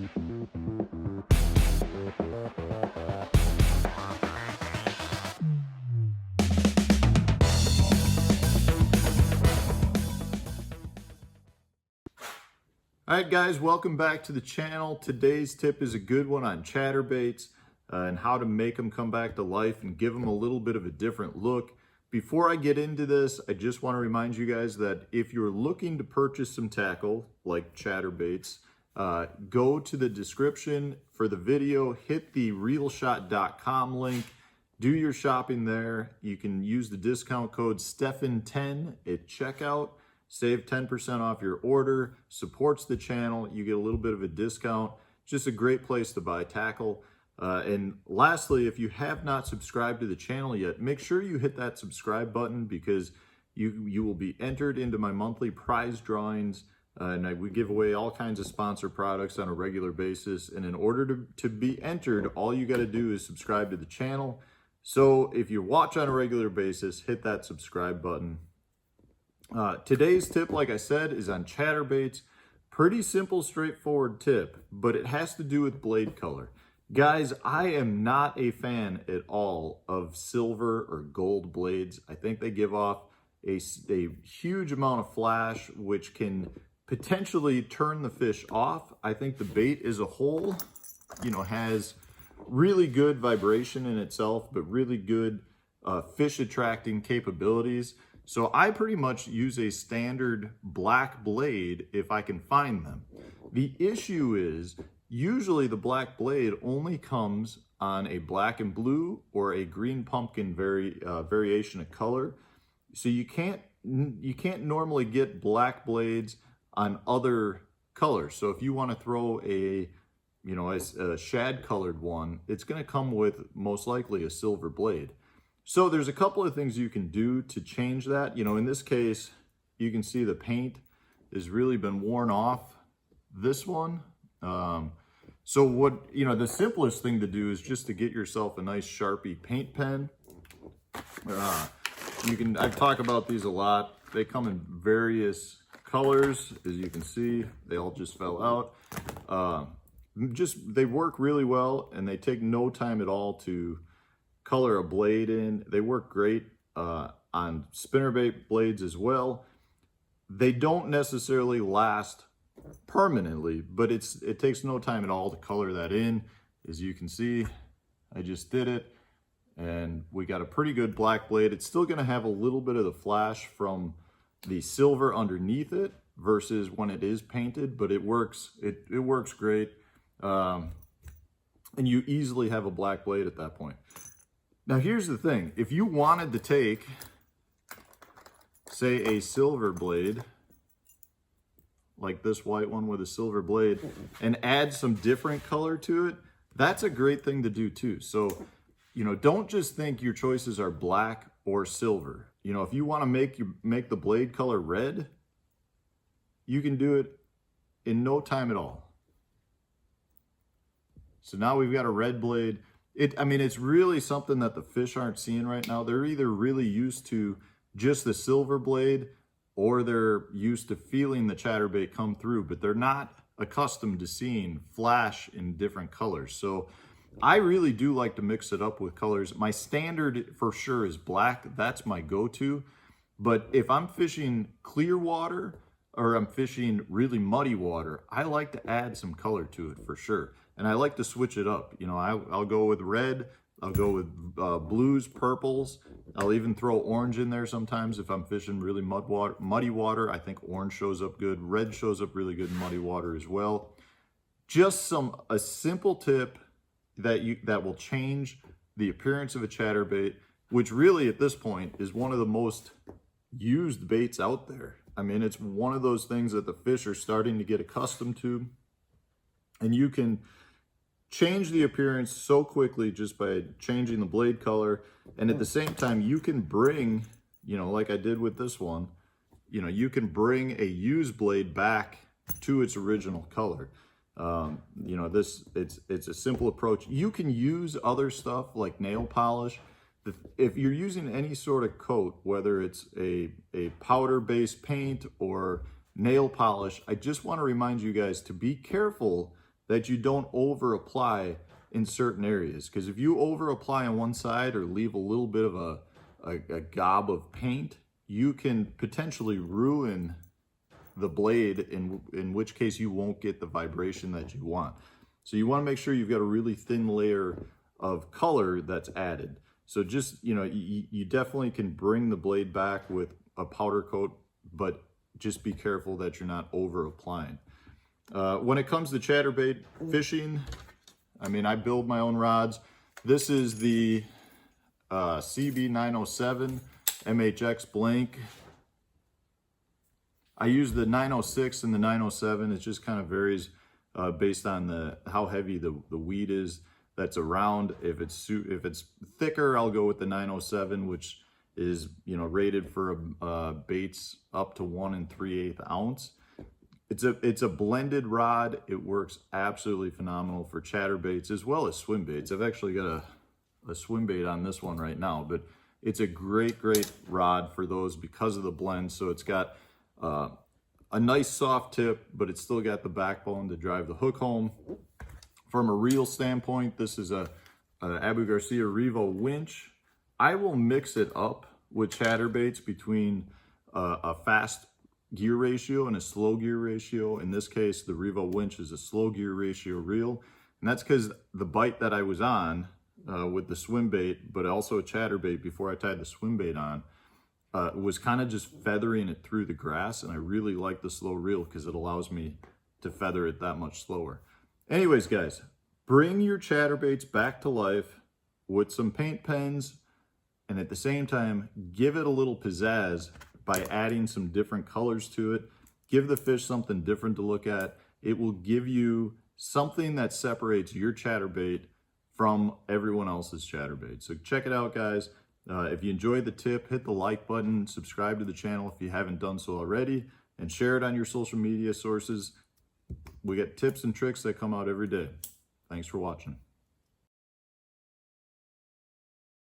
All right, guys, welcome back to the channel. Today's tip is a good one on chatterbaits and how to make them come back to life and give them a little bit of a different look. Before I get into this, I just want to remind you guys that if you're looking to purchase some tackle like chatterbaits, go to the description for the video, hit the realshot.com link, do your shopping there. You can use the discount code STEFAN10 at checkout. Save 10% off your order, supports the channel, you get a little bit of a discount. Just a great place to buy tackle. And lastly, if you have not subscribed to the channel yet, make sure you hit that subscribe button because you will be entered into my monthly prize drawings. And we give away all kinds of sponsor products on a regular basis. And in order to be entered, all you got to do is subscribe to the channel. So if you watch on a regular basis, hit that subscribe button. Today's tip, like I said, is on chatterbaits. Pretty simple, straightforward tip, but it has to do with blade color. Guys, I am not a fan at all of silver or gold blades. I think they give off a huge amount of flash, which can potentially turn the fish off. I think the bait as a whole, has really good vibration in itself, but really good fish attracting capabilities. So I pretty much use a standard black blade if I can find them. The issue is usually the black blade only comes on a black and blue or a green pumpkin variation of color. So you can't normally get black blades on other colors. So if you want to throw a shad colored one, it's going to come with most likely a silver blade. So there's a couple of things you can do to change that. In this case, you can see the paint has really been worn off this one. So the simplest thing to do is just to get yourself a nice Sharpie paint pen. I talk about these a lot. They come in various colors, as you can see. They all just fell out. They work really well and they take no time at all to color a blade in. They work great on spinnerbait blades as well. They don't necessarily last permanently, but it takes no time at all to color that in. As you can see, I just did it and we got a pretty good black blade. It's still going to have a little bit of the flash from the silver underneath it versus when it is painted, but it works. It works great. And you easily have a black blade at that point. Now here's the thing, if you wanted to take, say, a silver blade, like this white one with a silver blade, and add some different color to it, that's a great thing to do too. So, don't just think your choices are black or silver. If you want to make the blade color red, you can do it in no time at all. So now we've got a red blade. It's really something that the fish aren't seeing right now. They're either really used to just the silver blade or they're used to feeling the chatterbait come through, but they're not accustomed to seeing flash in different colors. So I really do like to mix it up with colors. My standard for sure is black. That's my go-to. But if I'm fishing clear water or I'm fishing really muddy water, I like to add some color to it for sure. And I like to switch it up. I'll go with red, I'll go with blues, purples. I'll even throw orange in there sometimes if I'm fishing really muddy water. I think orange shows up good. Red shows up really good in muddy water as well. Just a simple tip that will change the appearance of a chatterbait, which really at this point is one of the most used baits out there. It's one of those things that the fish are starting to get accustomed to. And you can change the appearance so quickly just by changing the blade color. And at the same time, you can bring, like I did with this one, you can bring a used blade back to its original color. It's a simple approach. You can use other stuff like nail polish. If you're using any sort of coat, whether it's a powder-based paint or nail polish, I just want to remind you guys to be careful that you don't over apply in certain areas. Because if you over apply on one side or leave a little bit of a gob of paint, you can potentially ruin the blade, in which case you won't get the vibration that you want. So you want to make sure you've got a really thin layer of color that's added. So just, you know, you definitely can bring the blade back with a powder coat, but just be careful that you're not over applying. When it comes to chatterbait fishing, I mean, I build my own rods. This is the CB 907 MHX blank. I use the 906 and the 907. It just kind of varies based on how heavy the weed is that's around. If it's thicker, I'll go with the 907, which is, you know, rated for baits up to 1 3/8 ounce. It's a blended rod. It works absolutely phenomenal for chatterbaits as well as swim baits. I've actually got a swim bait on this one right now, but it's a great rod for those because of the blend. So it's got a nice soft tip, but it's still got the backbone to drive the hook home. From a reel standpoint, this is a Abu Garcia Revo winch. I will mix it up with chatterbaits between a fast gear ratio and a slow gear ratio. In this case, the Revo winch is a slow gear ratio reel. And that's because the bite that I was on with the swim bait, but also a chatterbait before I tied the swim bait on, was kind of just feathering it through the grass. And I really like the slow reel because it allows me to feather it that much slower. Anyways, guys, bring your chatterbaits back to life with some paint pens, and at the same time, give it a little pizzazz by adding some different colors to it. Give the fish something different to look at. It will give you something that separates your chatterbait from everyone else's chatterbait. So check it out, guys. If you enjoyed the tip, hit the like button, subscribe to the channel if you haven't done so already, and share it on your social media sources. We get tips and tricks that come out every day. Thanks for watching.